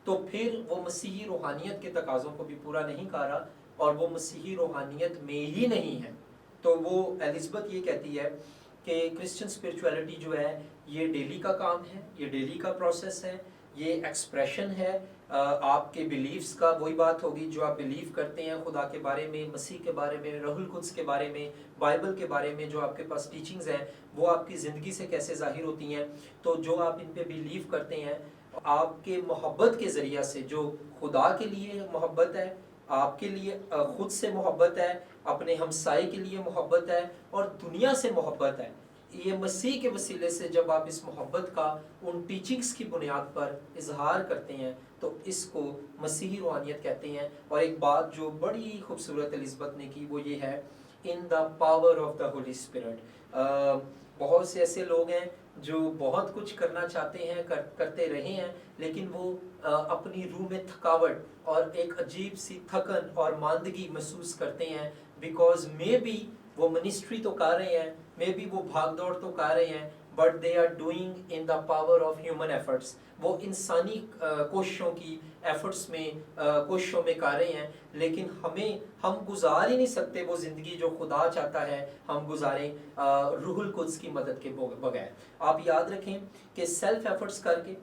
Speaker 1: تو پھر وہ مسیحی روحانیت کے تقاضوں کو بھی پورا نہیں کر رہا، اور وہ مسیحی روحانیت میں ہی نہیں ہے۔ تو وہ الزبتھ یہ کہتی ہے کہ کرسچن اسپرچویلٹی جو ہے یہ ڈیلی کا کام ہے، یہ ڈیلی کا پروسیس ہے، یہ ایکسپریشن ہے آپ کے بلیفز کا۔ وہی بات ہوگی جو آپ بلیو کرتے ہیں خدا کے بارے میں، مسیح کے بارے میں، روح القدس کے بارے میں، بائبل کے بارے میں، جو آپ کے پاس ٹیچنگز ہیں وہ آپ کی زندگی سے کیسے ظاہر ہوتی ہیں۔ تو جو آپ ان پہ بلیو کرتے ہیں، آپ کے محبت کے ذریعہ سے، جو خدا کے لیے محبت ہے، آپ کے لیے خود سے محبت ہے، اپنے ہمسائے کے لیے محبت ہے، اور دنیا سے محبت ہے، یہ مسیح کے وسیلے سے جب آپ اس محبت کا ان ٹیچنگز کی بنیاد پر اظہار کرتے ہیں تو اس کو مسیحی روحانیت کہتے ہیں۔ اور ایک بات جو بڑی خوبصورت الزبتھ نے کی وہ یہ ہے in the power of the holy spirit. بہت سے ایسے لوگ ہیں جو بہت کچھ کرنا چاہتے ہیں، کرتے رہے ہیں، لیکن وہ اپنی روح میں تھکاوٹ اور ایک عجیب سی تھکن اور ماندگی محسوس کرتے ہیں، بیکاز مے بی وہ منسٹری تو کر رہے ہیں، مے بی وہ بھاگ دوڑ تو کر رہے ہیں، but they are doing in the power of human efforts, وہ انسانی کوششوں کی ایفرٹس میں کوششوں میں کر رہے ہیں، لیکن ہم گزار ہی نہیں سکتے وہ زندگی جو خدا چاہتا ہے ہم گزاریں روح القدس کی مدد کے بغیر۔ آپ یاد رکھیں کہ سیلف ایفرٹس کر کے،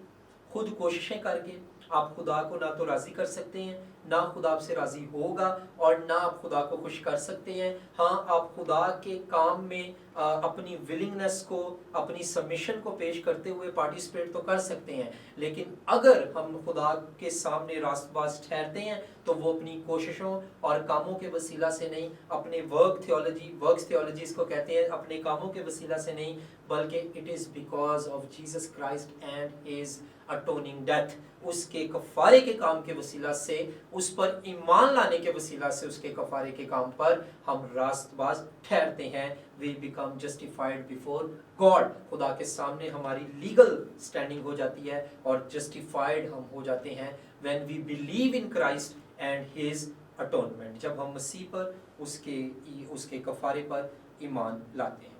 Speaker 1: خود کوششیں کر کے آپ خدا کو نہ تو راضی کر سکتے ہیں، نہ خدا آپ سے راضی ہوگا، اور نہ آپ خدا کو خوش کر سکتے ہیں۔ ہاں آپ خدا کے کام میں اپنی ولنگنس کو، اپنی سبمیشن کو پیش کرتے ہوئے پارٹیسپیٹ تو کر سکتے ہیں، لیکن اگر ہم خدا کے سامنے راست باز ٹھہرتے ہیں تو وہ اپنی کوششوں اور کاموں کے وسیلہ سے نہیں، اپنے ورکس تھیولوجیز کو کہتے ہیں، اپنے کاموں کے وسیلہ سے نہیں، بلکہ it is because of Jesus Christ and his atoning death, उसके कफारे के काम के वसीला से, उस पर ईमान लाने के वसीला से, उसके कफारे के काम पर हम रास्तबाज ठहरते हैं। We become justified before God, खुदा के सामने हमारी लीगल स्टैंडिंग हो जाती है और जस्टिफाइड हम हो जाते हैं when we believe in Christ and his atonement, जब हम मसीह पर उसके कफारे पर ईमान लाते हैं।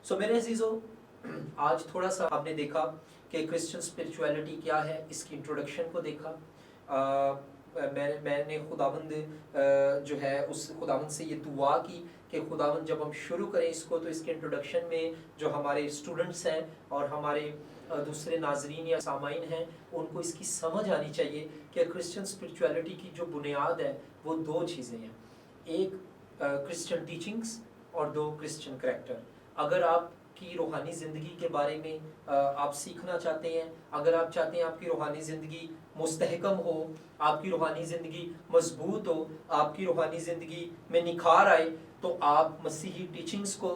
Speaker 1: सो मेरे अजीजों, आज थोड़ा सा आपने देखा कि क्रिश्चियन स्पिरिचुअलिटी क्या है, इसकी इंट्रोडक्शन को देखा। मैंने खुदावंद जो है उस खुदावंद से ये दुआ की कि खुदावंद जब हम शुरू करें इसको, तो इसके इंट्रोडक्शन में जो हमारे स्टूडेंट्स हैं और हमारे दूसरे नाजरीन या सामाइन हैं, उनको इसकी समझ आनी चाहिए कि क्रिश्चियन स्पिरिचुअलिटी की जो बुनियाद है वो दो चीज़ें हैं, एक क्रिश्चियन टीचिंग्स और दो क्रिश्चियन करैक्टर। अगर आप की रूहानी ज़िंदगी के बारे में आप सीखना चाहते हैं, अगर आप चाहते हैं आपकी रूहानी ज़िंदगी मुस्तहकम हो, आपकी रूहानी ज़िंदगी मजबूत हो, आपकी रूहानी ज़िंदगी में निखार आए, तो आप मसीही टीचिंग्स को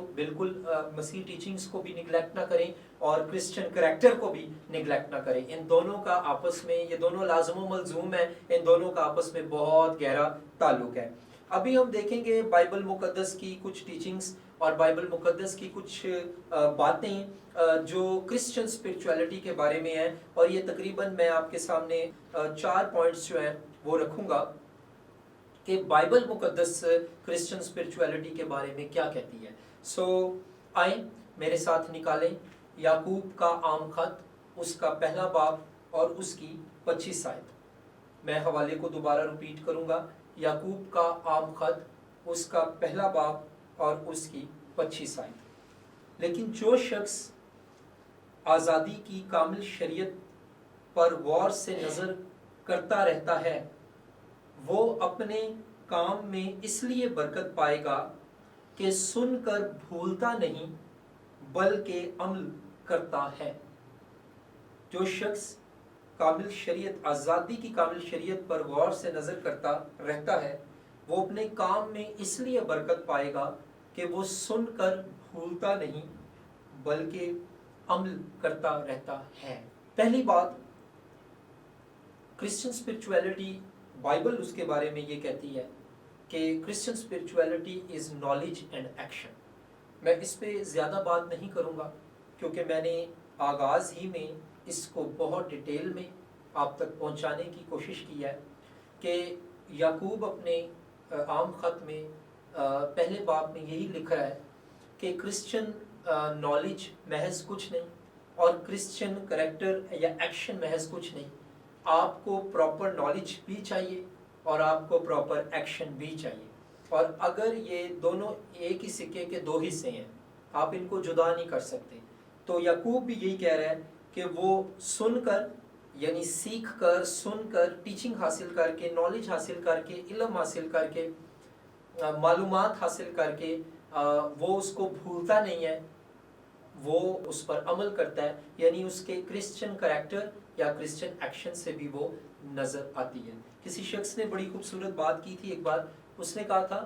Speaker 1: मसीही टीचिंग्स को भी निगलेक्ट ना करें और क्रिश्चियन करैक्टर को भी निगलेक्ट ना करें। इन दोनों का आपस में, ये दोनों लाज़िम मलज़ूम है, इन दोनों का आपस में बहुत गहरा ताल्लुक है। अभी हम देखेंगे बाइबल मुकद्दस की कुछ टीचिंग्स और बाइबल मुकद्दस की कुछ बातें जो क्रिश्चियन स्पिरिचुअलिटी के बारे में है, और ये तकरीबन मैं आपके सामने 4 पॉइंट्स जो हैं वो रखूंगा कि बाइबल मुकद्दस क्रिश्चियन स्पिरिचुअलिटी के बारे में क्या कहती है। सो आए मेरे साथ निकालें याकूब का आम खत, उसका पहला बाब और उसकी 25 आयत। मैं हवाले को दोबारा रिपीट करूंगा, याकूब का आम खत, उसका पहला बाब और उसकी 25 आयत। लेकिन जो शख्स आज़ादी की कामिल शरीयत पर गौर से नज़र करता रहता है, वो अपने काम में इसलिए बरकत पाएगा कि सुनकर भूलता नहीं बल्कि अमल करता है। जो शख्स कामिल शरीयत, आज़ादी की कामिल शरीयत पर गौर से नज़र करता रहता है, वो अपने काम में इसलिए बरकत पाएगा कि वो सुनकर भूलता नहीं बल्कि अमल करता रहता है। पहली बात, क्रिश्चियन स्पिरिचुअलिटी, बाइबल उसके बारे में ये कहती है कि Christian spirituality is knowledge and action. मैं इस पे ज़्यादा बात नहीं करूँगा क्योंकि मैंने आगाज़ ही में इसको बहुत डिटेल में आप तक पहुँचाने की कोशिश की है कि याकूब अपने आम खत में पहले बाब में यही लिख रहा है कि क्रिश्चियन नॉलेज महज कुछ नहीं और क्रिश्चियन करैक्टर या एक्शन महज कुछ नहीं। आपको प्रॉपर नॉलेज भी चाहिए और आपको प्रॉपर एक्शन भी चाहिए, और अगर ये दोनों एक ही सिक्के के दो हिस्से हैं, आप इनको जुदा नहीं कर सकते। तो याकूब भी यही कह रहा है कि वो सुनकर, यानी सीख कर, सुनकर, टीचिंग हासिल करके, नॉलेज हासिल करके, इल्म हासिल करके, मालूमात हासिल करके वो उसको भूलता नहीं है, वो उस पर अमल करता है, यानी उसके क्रिश्चियन करैक्टर या क्रिश्चियन एक्शन से भी वो नज़र आती है। किसी शख्स ने बड़ी खूबसूरत बात की थी एक बार, उसने कहा था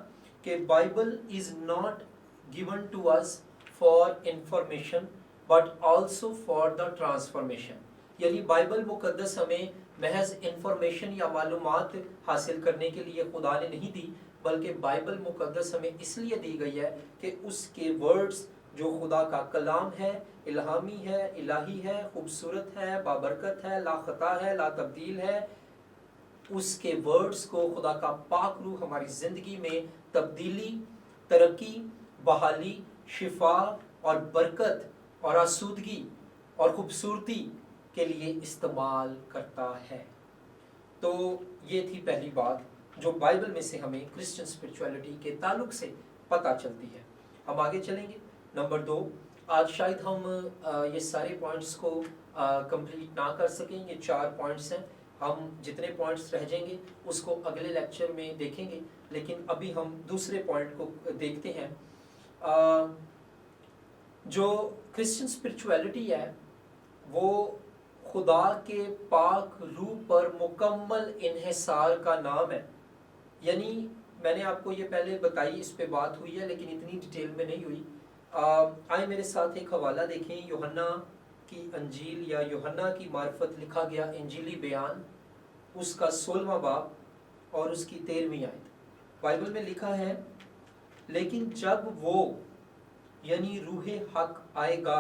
Speaker 1: कि Bible is not given to us for information but also for the transformation, यानी बाइबल मुकद्दस हमें महज इंफॉर्मेशन या मालूमात हासिल करने के लिए खुदा ने नहीं दी, बल्कि बाइबल मुकद्दस हमें इसलिए दी गई है कि उसके वर्ड्स जो खुदा का कलाम है, इल्हामी है, इलाही है, खूबसूरत है, बाबरकत है, लाखता है, ला तब्दील है, उसके वर्ड्स को खुदा का पाक रूह हमारी ज़िंदगी में तब्दीली, तरक्की, बहाली, शिफा और बरकत और आसूदगी और खूबसूरती के लिए इस्तेमाल करता है। तो ये थी पहली बात जो बाइबल में से हमें क्रिश्चियन स्पिरिचुअलिटी के ताल्लुक से पता चलती है। हम आगे चलेंगे। नंबर 2, आज शायद हम ये सारे पॉइंट्स को कंप्लीट ना कर सकें। ये 4 पॉइंट्स हैं, हम जितने पॉइंट्स रह जाएंगे उसको अगले लेक्चर में देखेंगे, लेकिन अभी हम दूसरे पॉइंट को देखते हैं। जो क्रिश्चियन स्पिरिचुअलिटी है वो खुदा के पाक रूह पर मुकम्मल इन्हिसार का नाम है। यानी मैंने आपको ये पहले बताई, इस पे बात हुई है लेकिन इतनी डिटेल में नहीं हुई। आए मेरे साथ एक हवाला देखें, यूहन्ना की अंजील या यूहन्ना की मार्फत लिखा गया इंजीली बयान, उसका 16वां बाब और उसकी 13वीं आयत। बाइबल में लिखा है, लेकिन जब वो यानी रूहे हक आएगा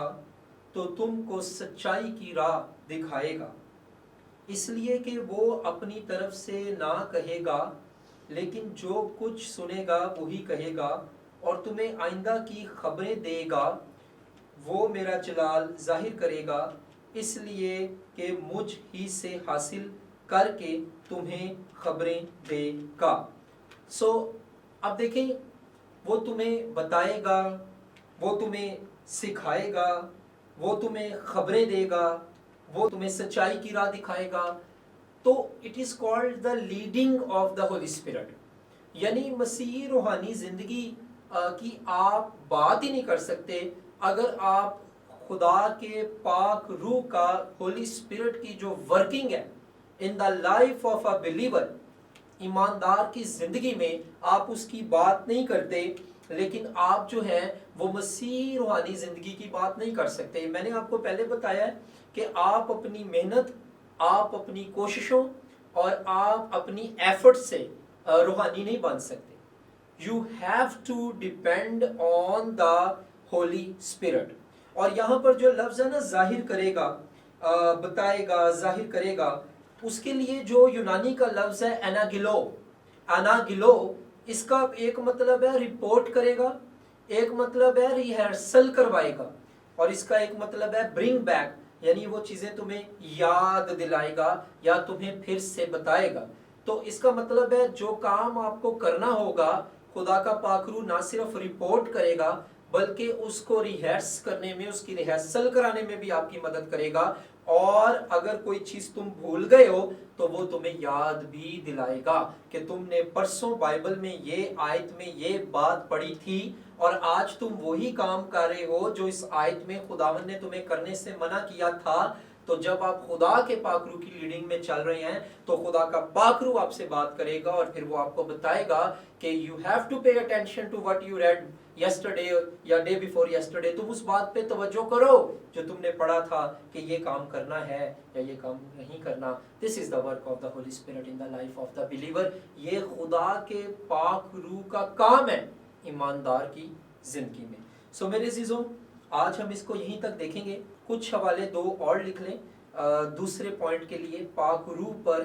Speaker 1: तो तुमको सच्चाई की राह दिखाएगा, इसलिए कि वो अपनी तरफ से ना कहेगा, लेकिन जो कुछ सुनेगा वही कहेगा, और तुम्हें आइंदा की खबरें देगा। वो मेरा जलाल जाहिर करेगा, इसलिए कि मुझ ही से हासिल करके तुम्हें खबरें देगा। अब देखें, वो तुम्हें बताएगा, वो तुम्हें सिखाएगा, वो तुम्हें खबरें देगा, वो तुम्हें सच्चाई की राह दिखाएगा। तो it is called the leading of the Holy spirit, यानी मसीही रूहानी जिंदगी की आप बात ही नहीं कर सकते अगर आप खुदा के पाक रूह का, होली स्पिरिट की जो वर्किंग है in the life of a believer, ईमानदार की जिंदगी में आप उसकी बात नहीं करते, लेकिन आप जो है वो मसीही रूहानी जिंदगी की बात नहीं कर सकते। मैंने आपको पहले बताया है कि आप अपनी मेहनत, आप अपनी कोशिशों और आप अपनी एफर्ट से रूहानी नहीं बन सकते। You have to depend on the Holy Spirit. और यहाँ पर जो लफ्ज है ना, जाहिर करेगा, बताएगा, जाहिर करेगा, उसके लिए जो यूनानी का लफ्ज है एनागिलो, एनागिलो, इसका एक मतलब है रिपोर्ट करेगा, एक मतलब है रिहर्सल करवाएगा, और इसका एक मतलब है ब्रिंग बैक, यानी वो चीजें तुम्हें याद दिलाएगा या तुम्हें फिर से बताएगा। तो इसका मतलब है जो काम आपको करना होगा, खुदा का पाखरू ना सिर्फ रिपोर्ट करेगा बल्कि उसको रिहर्स करने में, उसकी रिहर्सल कराने में भी आपकी मदद करेगा, और अगर कोई चीज तुम भूल गए हो तो वो तुम्हें याद भी दिलाएगा कि तुमने परसों बाइबल में ये आयत में ये बात पढ़ी थी, और आज तुम वही काम कर रहे हो जो इस आयत में खुदावन ने तुम्हें करने से मना किया था। तो जब आप खुदा के पाकरू की लीडिंग में चल रहे हैं तो खुदा का पाकरू आपसे बात करेगा, और फिर वो आपको बताएगा कि you have to pay attention to what you read yesterday या डे बिफोर यस्टरडे। तुम उस बात पे तवज्जो करो जो तुमने पढ़ा था कि ये काम करना है या ये काम नहीं करना। This is the work of the Holy spirit in the life of the believer. ये खुदा के पाक रूह का काम है ईमानदार की जिंदगी में। सो मेरे अजीजों, आज हम इसको यहीं तक देखेंगे। कुछ हवाले दो और लिख लें दूसरे पॉइंट के लिए, पाक रूह पर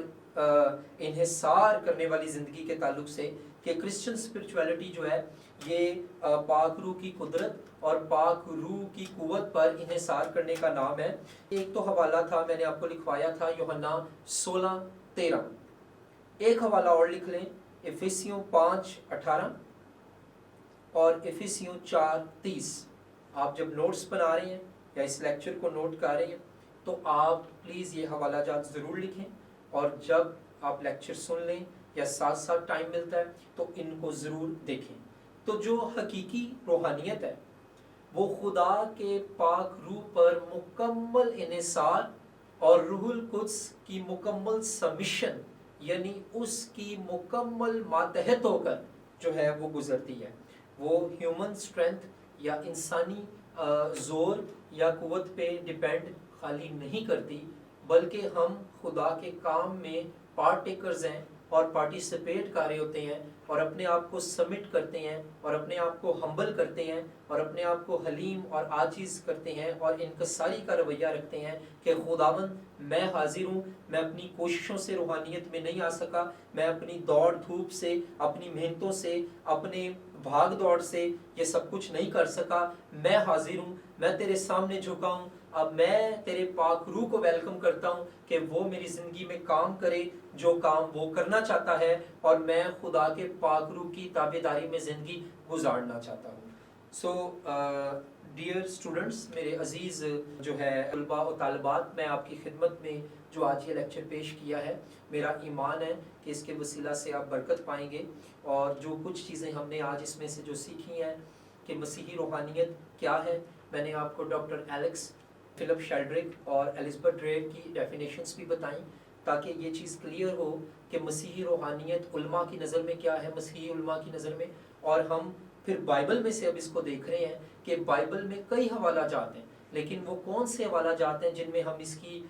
Speaker 1: इन्हिसार करने वाली जिंदगी के ताल्लुक से, कि क्रिश्चियन स्पिरिचुअलिटी जो है ये पाक रूह की कुदरत और पाक रूह की कुव्वत पर इन्हिसार करने का नाम है। एक तो हवाला था, मैंने आपको लिखवाया था यूहन्ना 16:13। एक हवाला और लिख लें, इफिसियों 5:18 और इफिसियों 4:30। आप जब नोट्स बना रहे हैं या इस लेक्चर को नोट कर रहे हैं तो आप प्लीज़ ये हवाला जात ज़रूर लिखें, और जब आप लेक्चर सुन लें या साथ साथ टाइम मिलता है तो इनको ज़रूर देखें। तो जो हकीकी रूहानियत है वो खुदा के पाक रूह पर मुकम्मल इन्हिसार और रूहुल कुद्स की मुकम्मल सबमिशन, यानी उसकी मुकम्मल मातहत होकर जो है वो गुजरती है। वो ह्यूमन स्ट्रेंथ या इंसानी ज़ोर या कुव्वत पे डिपेंड खाली नहीं करती, बल्कि हम खुदा के काम में पार्टेकर्स हैं और पार्टिसिपेट कर रहे होते हैं, और अपने आप को सबमिट करते हैं, और अपने आप को हम्बल करते हैं, और अपने आप को हलीम और आजीज़ करते हैं, और इनकसारी का रवैया रखते हैं कि खुदावन मैं हाजिर हूँ, मैं अपनी कोशिशों से रूहानियत में नहीं आ सका, मैं अपनी दौड़ धूप से, अपनी मेहनतों से, अपने भाग दौड़ से ये सब कुछ नहीं कर सका। मैं हाजिर हूँ, मैं तेरे सामने झुका हूँ। अब मैं तेरे पाक रूह को वेलकम करता हूँ कि वो मेरी ज़िंदगी में काम करे जो काम वो करना चाहता है, और मैं खुदा के पाक रूह की ताबेदारी में ज़िंदगी गुजारना चाहता हूँ। सो डियर स्टूडेंट्स, मेरे अजीज़ जो है तलबा और तालिबात, मैं आपकी खिदमत में जो आज ये लेक्चर पेश किया है, मेरा ईमान है कि इसके वसीला से आप बरकत पाएंगे। और जो कुछ चीज़ें हमने आज इसमें से जो सीखी हैं कि मसीही रूहानियत क्या है, मैंने आपको डॉक्टर एलेक्स फिलिप शेल्ड्रिक और एलिज़ाबेथ ड्रेक की डेफिनेशंस भी बताई, ताकि ये चीज़ क्लियर हो कि मसीही रूहानियत उलमा की नज़र में क्या है, मसीही उलमा की नज़र में। और हम फिर बाइबल में से अब इसको देख रहे हैं कि बाइबल में कई हवाला जात हैं, لیکن وہ کون سے حوالہ جات ہیں جن میں ہم اس کی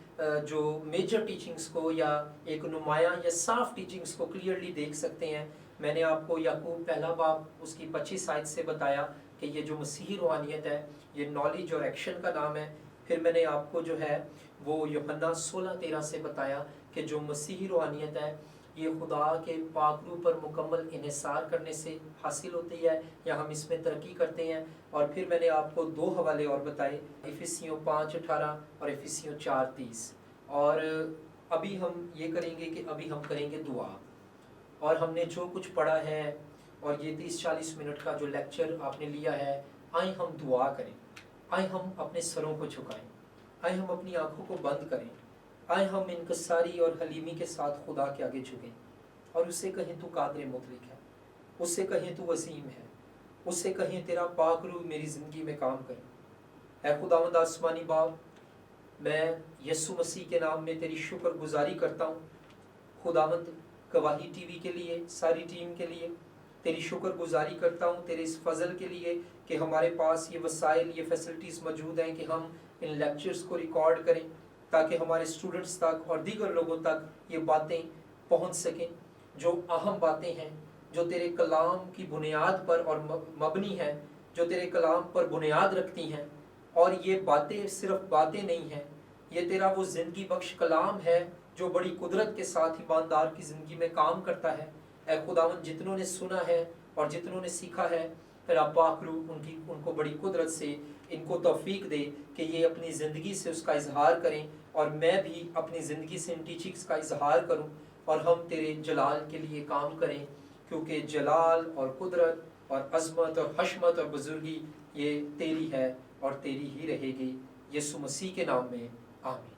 Speaker 1: جو میجر ٹیچنگز کو یا ایک نمایاں یا صاف ٹیچنگز کو کلیئرلی دیکھ سکتے ہیں؟ میں نے آپ کو یعقوب پہلا باب اس کی 25 آیت سے بتایا کہ یہ جو مسیحی روحانیت ہے یہ نالج اور ایکشن کا نام ہے۔ پھر میں نے آپ کو جو ہے وہ یوحنا 16:13 سے بتایا کہ جو مسیحی روحانیت ہے یہ خدا کے پاک روح پر مکمل انحصار کرنے سے حاصل ہوتی ہے یا ہم اس میں ترقی کرتے ہیں۔ اور پھر میں نے آپ کو 2 حوالے اور بتائے، افسیوں 5:18 اور افسیوں 4:30۔ اور ابھی ہم یہ کریں گے کہ ابھی ہم کریں گے دعا، اور ہم نے جو کچھ پڑھا ہے اور یہ 30-40 منٹ کا جو لیکچر آپ نے لیا ہے، آئیں ہم دعا کریں، آئیں ہم اپنے سروں کو جھکائیں، آئیں ہم اپنی آنکھوں کو بند کریں، آئیں ہم انکساری اور حلیمی کے ساتھ خدا کے آگے جھکیں اور اس سے کہیں تو قادر مطلق ہے، اس سے کہیں تو عظیم ہے، اس سے کہیں تیرا پاک روح میری زندگی میں کام کرے۔ اے خداوند آسمانی باپ، میں یسوع مسیح کے نام میں تیری شکر گزاری کرتا ہوں خداوند، گواہی ٹی وی کے لیے، ساری ٹیم کے لیے تیری شکر گزاری کرتا ہوں، تیرے اس فضل کے لیے کہ ہمارے پاس یہ وسائل، یہ فیسلٹیز موجود ہیں کہ ہم ان لیکچرز کو ریکارڈ کریں تاکہ ہمارے اسٹوڈنٹس تک اور دیگر لوگوں تک یہ باتیں پہنچ سکیں، جو اہم باتیں ہیں، جو تیرے کلام کی بنیاد پر اور مبنی ہیں، جو تیرے کلام پر بنیاد رکھتی ہیں۔ اور یہ باتیں صرف باتیں نہیں ہیں، یہ تیرا وہ زندگی بخش کلام ہے جو بڑی قدرت کے ساتھ ایماندار کی زندگی میں کام کرتا ہے۔ اے خداوند، جتنوں نے سنا ہے اور جتنوں نے سیکھا ہے، تیرا پاک روح ان کو بڑی قدرت سے ان کو توفیق دے کہ یہ اپنی زندگی سے اس کا اظہار کریں، اور میں بھی اپنی زندگی سے ان ٹیچنگز کا اظہار کروں، اور ہم تیرے جلال کے لیے کام کریں، کیونکہ جلال اور قدرت اور عظمت اور حشمت اور بزرگی یہ تیری ہے اور تیری ہی رہے گی۔ یسوع مسیح کے نام میں آمین۔